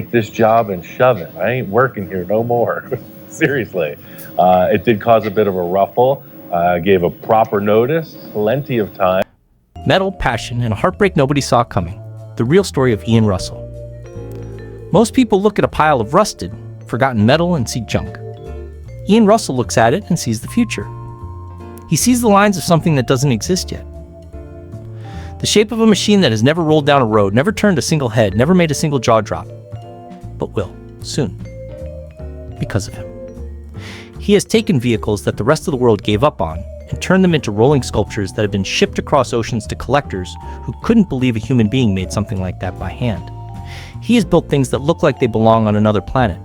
take this job and shove it. I ain't working here no more. Seriously. It did cause a bit of a ruffle. Gave a proper notice, plenty of time. Metal, passion, and a heartbreak nobody saw coming. The real story of Ian Roussel. Most people look at a pile of rusted, forgotten metal and see junk. Ian Roussel looks at it and sees the future. He sees the lines of something that doesn't exist yet. The shape of a machine that has never rolled down a road, never turned a single head, never made a single jaw drop, but will, soon, because of him. He has taken vehicles that the rest of the world gave up on and turned them into rolling sculptures that have been shipped across oceans to collectors who couldn't believe a human being made something like that by hand. He has built things that look like they belong on another planet.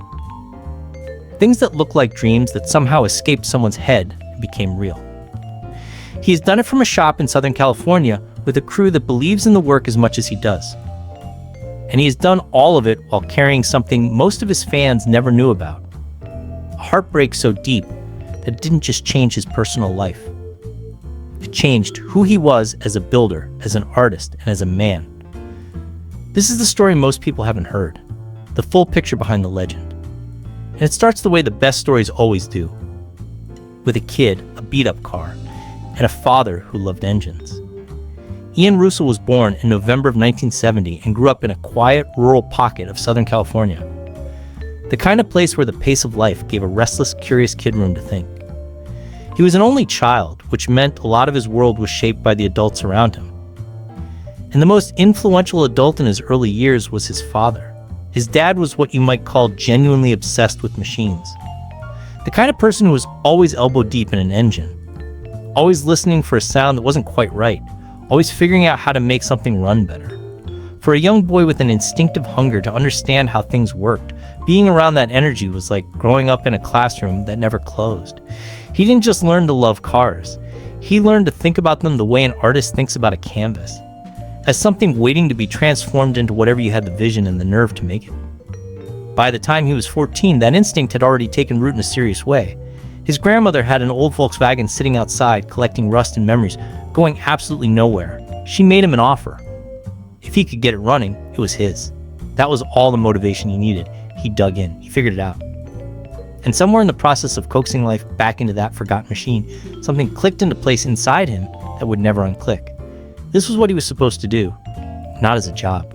Things that look like dreams that somehow escaped someone's head and became real. He has done it from a shop in Southern California with a crew that believes in the work as much as he does. And he has done all of it while carrying something most of his fans never knew about. A heartbreak so deep that it didn't just change his personal life. It changed who he was as a builder, as an artist, and as a man. This is the story most people haven't heard, the full picture behind the legend. And it starts the way the best stories always do, with a kid, a beat-up car, and a father who loved engines. Ian Roussel was born in November of 1970 and grew up in a quiet, rural pocket of Southern California. The kind of place where the pace of life gave a restless, curious kid room to think. He was an only child, which meant a lot of his world was shaped by the adults around him. And the most influential adult in his early years was his father. His dad was what you might call genuinely obsessed with machines. The kind of person who was always elbow deep in an engine, always listening for a sound that wasn't quite right, always figuring out how to make something run better. For a young boy with an instinctive hunger to understand how things worked, being around that energy was like growing up in a classroom that never closed. He didn't just learn to love cars. He learned to think about them the way an artist thinks about a canvas, as something waiting to be transformed into whatever you had the vision and the nerve to make it. By the time he was 14, that instinct had already taken root in a serious way. His grandmother had an old Volkswagen sitting outside collecting rust and memories, going absolutely nowhere. She made him an offer. If he could get it running, it was his. That was all the motivation he needed. He dug in. He figured it out. And somewhere in the process of coaxing life back into that forgotten machine, something clicked into place inside him that would never unclick. This was what he was supposed to do, not as a job,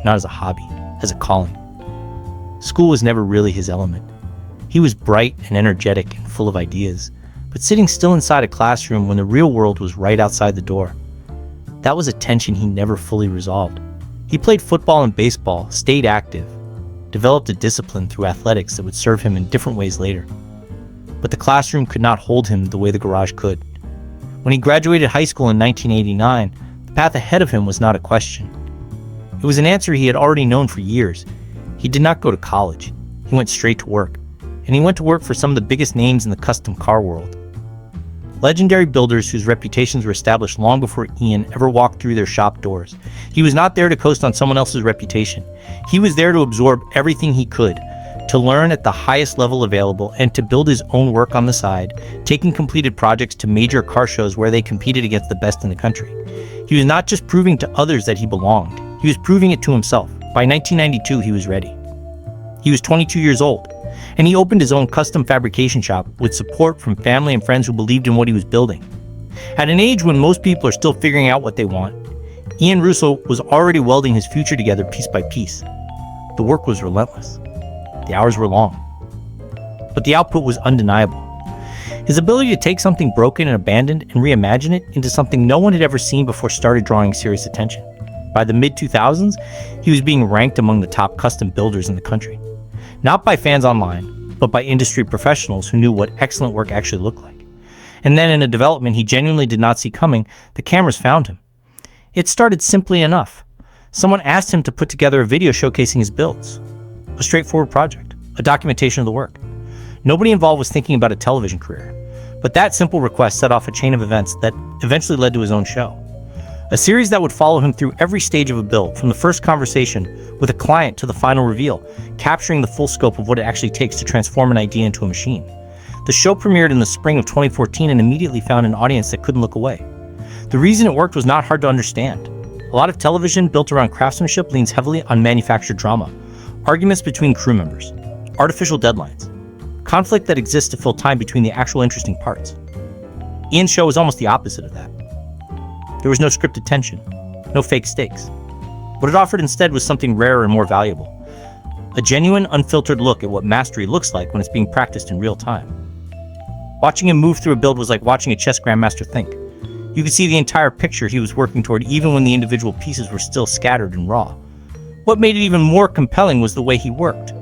not as a hobby, as a calling. School was never really his element. He was bright and energetic and full of ideas, but sitting still inside a classroom when the real world was right outside the door. That was a tension he never fully resolved. He played football and baseball, stayed active, developed a discipline through athletics that would serve him in different ways later. But the classroom could not hold him the way the garage could. When he graduated high school in 1989, the path ahead of him was not a question. It was an answer he had already known for years. He did not go to college. He went straight to work. And he went to work for some of the biggest names in the custom car world. Legendary builders whose reputations were established long before Ian ever walked through their shop doors. He was not there to coast on someone else's reputation. He was there to absorb everything he could, to learn at the highest level available, and to build his own work on the side, taking completed projects to major car shows where they competed against the best in the country. He was not just proving to others that he belonged. He was proving it to himself. By 1992, he was ready. He was 22 years old. And he opened his own custom fabrication shop with support from family and friends who believed in what he was building. At an age when most people are still figuring out what they want, Ian Roussel was already welding his future together piece by piece. The work was relentless. The hours were long. But the output was undeniable. His ability to take something broken and abandoned and reimagine it into something no one had ever seen before started drawing serious attention. By the mid-2000s, he was being ranked among the top custom builders in the country. Not by fans online, but by industry professionals who knew what excellent work actually looked like. And then in a development he genuinely did not see coming, the cameras found him. It started simply enough. Someone asked him to put together a video showcasing his builds. A straightforward project, a documentation of the work. Nobody involved was thinking about a television career, but that simple request set off a chain of events that eventually led to his own show. A series that would follow him through every stage of a build, from the first conversation with a client to the final reveal, capturing the full scope of what it actually takes to transform an idea into a machine. The show premiered in the spring of 2014 and immediately found an audience that couldn't look away. The reason it worked was not hard to understand. A lot of television built around craftsmanship leans heavily on manufactured drama. Arguments between crew members, artificial deadlines, conflict that exists to fill time between the actual interesting parts. Ian's show was almost the opposite of that. There was no scripted tension, no fake stakes. What it offered instead was something rarer and more valuable. A genuine, unfiltered look at what mastery looks like when it's being practiced in real time. Watching him move through a build was like watching a chess grandmaster think. You could see the entire picture he was working toward even when the individual pieces were still scattered and raw. What made it even more compelling was the way he worked.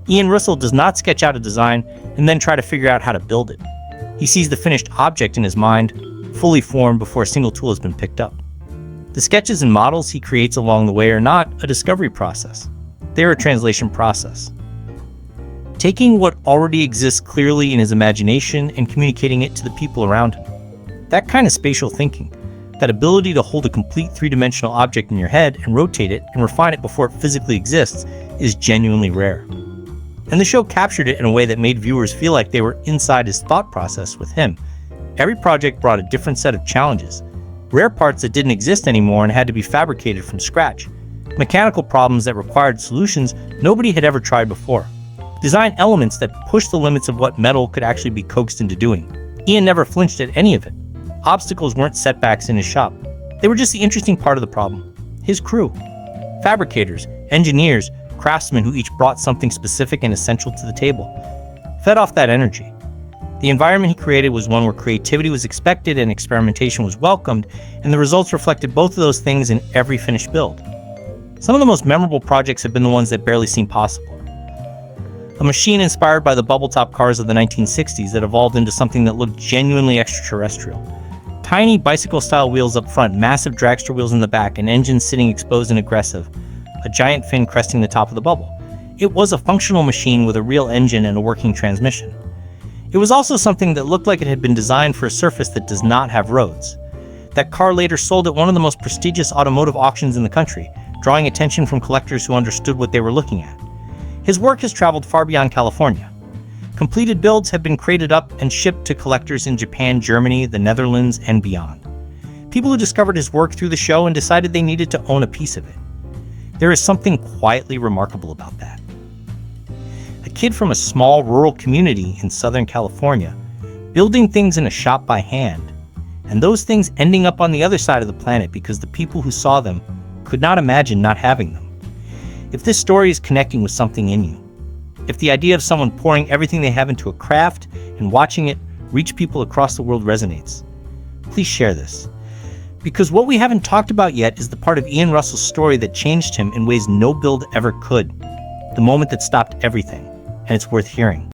Ian Roussel does not sketch out a design and then try to figure out how to build it. He sees the finished object in his mind, fully formed before a single tool has been picked up. The sketches and models he creates along the way are not a discovery process. They're a translation process. Taking what already exists clearly in his imagination and communicating it to the people around him. That kind of spatial thinking, that ability to hold a complete three-dimensional object in your head and rotate it and refine it before it physically exists, is genuinely rare. And the show captured it in a way that made viewers feel like they were inside his thought process with him. Every project brought a different set of challenges, rare parts that didn't exist anymore and had to be fabricated from scratch, mechanical problems that required solutions nobody had ever tried before, design elements that pushed the limits of what metal could actually be coaxed into doing. Ian never flinched at any of it. Obstacles weren't setbacks in his shop. They were just the interesting part of the problem. His crew. Fabricators, engineers, craftsmen who each brought something specific and essential to the table. Fed off that energy. The environment he created was one where creativity was expected and experimentation was welcomed, and the results reflected both of those things in every finished build. Some of the most memorable projects have been the ones that barely seemed possible. A machine inspired by the bubble-top cars of the 1960s that evolved into something that looked genuinely extraterrestrial. Tiny bicycle-style wheels up front, massive dragster wheels in the back, and engines sitting exposed and aggressive, a giant fin cresting the top of the bubble. It was a functional machine with a real engine and a working transmission. It was also something that looked like it had been designed for a surface that does not have roads. That car later sold at one of the most prestigious automotive auctions in the country, drawing attention from collectors who understood what they were looking at. His work has traveled far beyond California. Completed builds have been crated up and shipped to collectors in Japan, Germany, the Netherlands, and beyond. People who discovered his work through the show and decided they needed to own a piece of it. There is something quietly remarkable about that. A kid from a small rural community in Southern California, building things in a shop by hand, and those things ending up on the other side of the planet because the people who saw them could not imagine not having them. If this story is connecting with something in you, if the idea of someone pouring everything they have into a craft and watching it reach people across the world resonates, please share this. Because what we haven't talked about yet is the part of Ian Roussel's story that changed him in ways no build ever could. The moment that stopped everything, and it's worth hearing.